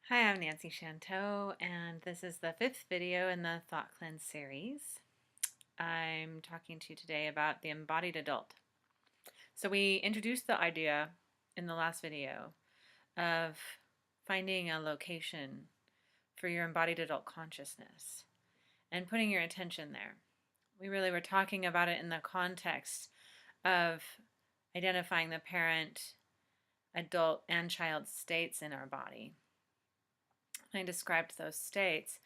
Hi, I'm Nancy Chanteau, and this is the fifth video in the Thought Cleanse series. I'm talking to you today about the embodied adult. So we introduced the idea in the last video of finding a location for your embodied adult consciousness and putting your attention there. We really were talking about it in the context of identifying the parent, adult, and child states in our body. I described those states.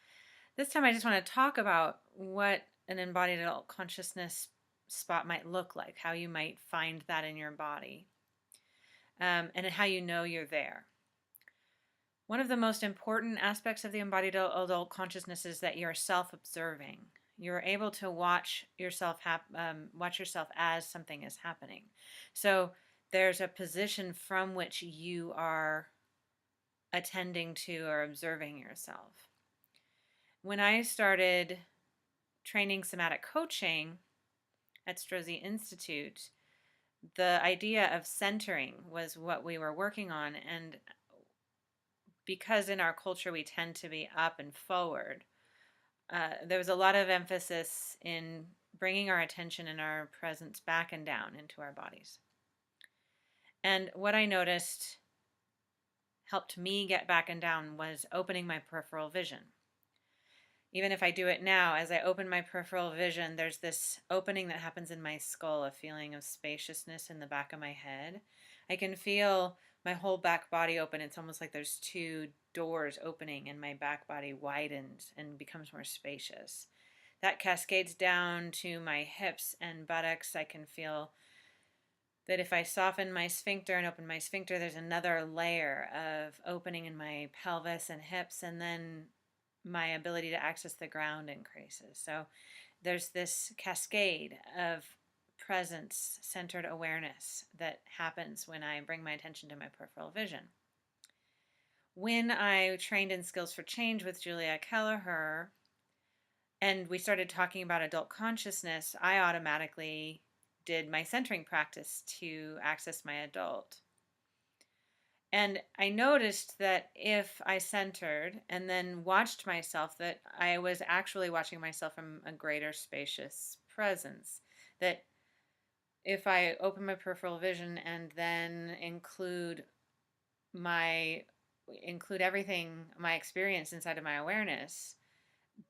This time I just want to talk about what an embodied adult consciousness spot might look like, how you might find that in your body, and how you know you're there. One of the most important aspects of the embodied adult consciousness is that you're self-observing. You're able to watch yourself as something is happening. So there's a position from which you are attending to or observing yourself. When I started training somatic coaching at Strozzi Institute, the idea of centering was what we were working on. And because in our culture we tend to be up and forward, there was a lot of emphasis in bringing our attention and our presence back and down into our bodies. And what I noticed helped me get back and down was opening my peripheral vision. Even if I do it now, as I open my peripheral vision, there's this opening that happens in my skull, a feeling of spaciousness in the back of my head. I can feel my whole back body open. It's almost like there's two doors opening and my back body widens and becomes more spacious. That cascades down to my hips and buttocks. I can feel that if I soften my sphincter and open my sphincter, there's another layer of opening in my pelvis and hips, and then my ability to access the ground increases. So there's this cascade of presence, centered awareness that happens when I bring my attention to my peripheral vision. When I trained in Skills for Change with Julia Kelleher, and we started talking about adult consciousness, I automatically did my centering practice to access my adult. And I noticed that if I centered and then watched myself, that I was actually watching myself from a greater spacious presence. That if I open my peripheral vision and then include everything, my experience inside of my awareness,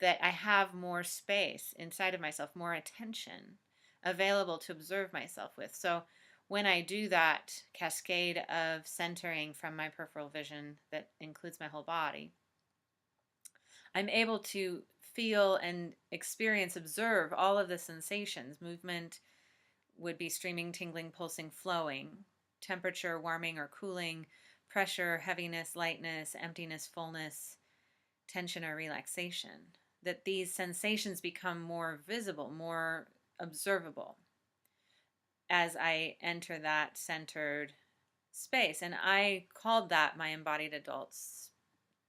that I have more space inside of myself, more attention available to observe myself with. So when I do that cascade of centering from my peripheral vision that includes my whole body, I'm able to feel and experience, observe all of the sensations. Movement would be streaming, tingling, pulsing, flowing, temperature, warming or cooling, pressure, heaviness, lightness, emptiness, fullness, tension or relaxation. That these sensations become more visible, more observable as I enter that centered space. And I called that my embodied adult's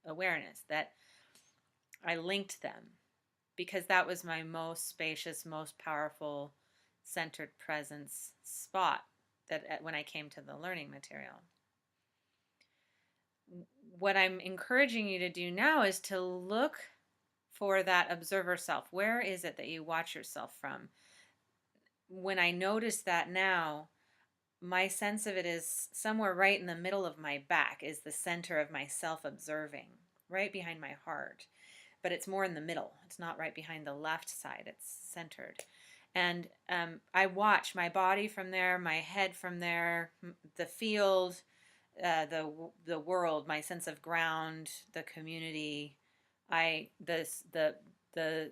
awareness, that I linked them because that was my most spacious, most powerful centered presence spot that when I came to the learning material. What I'm encouraging you to do now is to look for that observer self. Where is it that you watch yourself from? When I notice that now, my sense of it is somewhere right in the middle of my back is the center of my self-observing, right behind my heart. But it's more in the middle. It's not right behind the left side. It's centered. And I watch my body from there, my head from there, the field, the world, my sense of ground, the community. The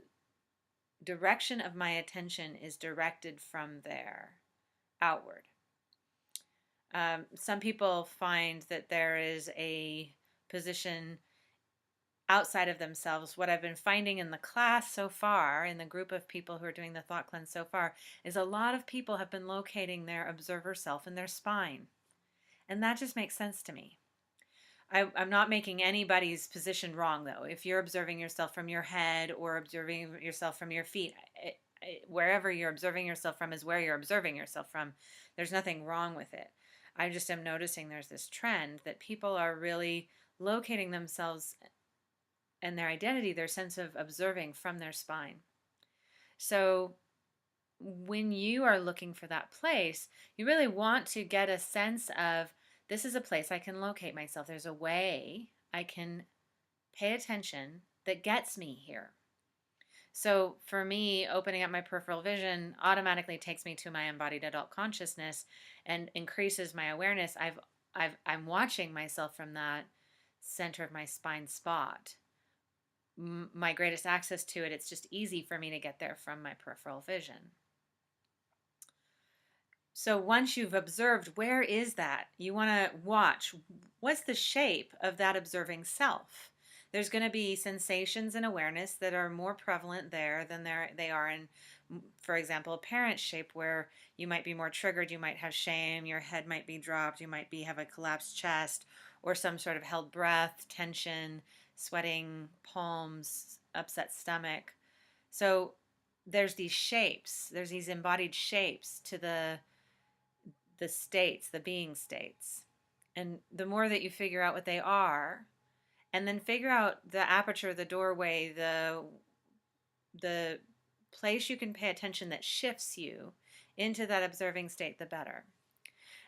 direction of my attention is directed from there outward. Some people find that there is a position outside of themselves. What I've been finding in the class so far, in the group of people who are doing the thought cleanse so far, is a lot of people have been locating their observer self in their spine. And that just makes sense to me. I'm not making anybody's position wrong, though. If you're observing yourself from your head or observing yourself from your feet, wherever you're observing yourself from is where you're observing yourself from. There's nothing wrong with it. I just am noticing there's this trend that people are really locating themselves and their identity, their sense of observing from their spine. So when you are looking for that place, you really want to get a sense of, this is a place I can locate myself. There's a way I can pay attention that gets me here. So for me, opening up my peripheral vision automatically takes me to my embodied adult consciousness and increases my awareness. I'm watching myself from that center of my spine spot. My greatest access to it, it's just easy for me to get there from my peripheral vision. So once you've observed, where is that? You want to watch, what's the shape of that observing self? There's going to be sensations and awareness that are more prevalent there than they are in, for example, a parent shape, where you might be more triggered, you might have shame, your head might be dropped, you might have a collapsed chest, or some sort of held breath, tension, sweating palms, upset stomach. So there's these shapes, there's these embodied shapes to the states, the being states. And the more that you figure out what they are, and then figure out the aperture, the doorway, the place you can pay attention that shifts you into that observing state, the better.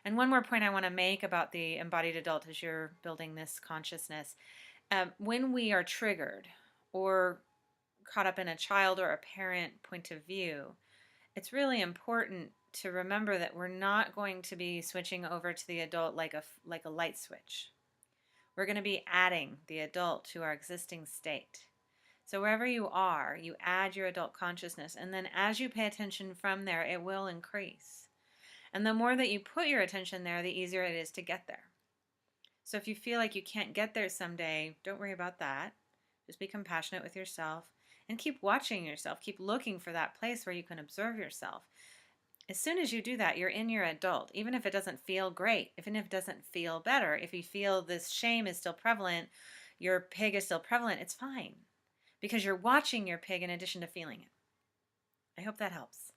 And one more point I want to make about the embodied adult as you're building this consciousness. When we are triggered or caught up in a child or a parent point of view, it's really important to remember that we're not going to be switching over to the adult like a light switch. We're going to be adding the adult to our existing state. So wherever you are, you add your adult consciousness, and then as you pay attention from there, it will increase. And the more that you put your attention there, the easier it is to get there. So if you feel like you can't get there someday, don't worry about that. Just be compassionate with yourself and keep watching yourself. Keep looking for that place where you can observe yourself. As soon as you do that, you're in your adult, even if it doesn't feel great, even if it doesn't feel better. If you feel this shame is still prevalent, your pig is still prevalent, it's fine, because you're watching your pig in addition to feeling it. I hope that helps.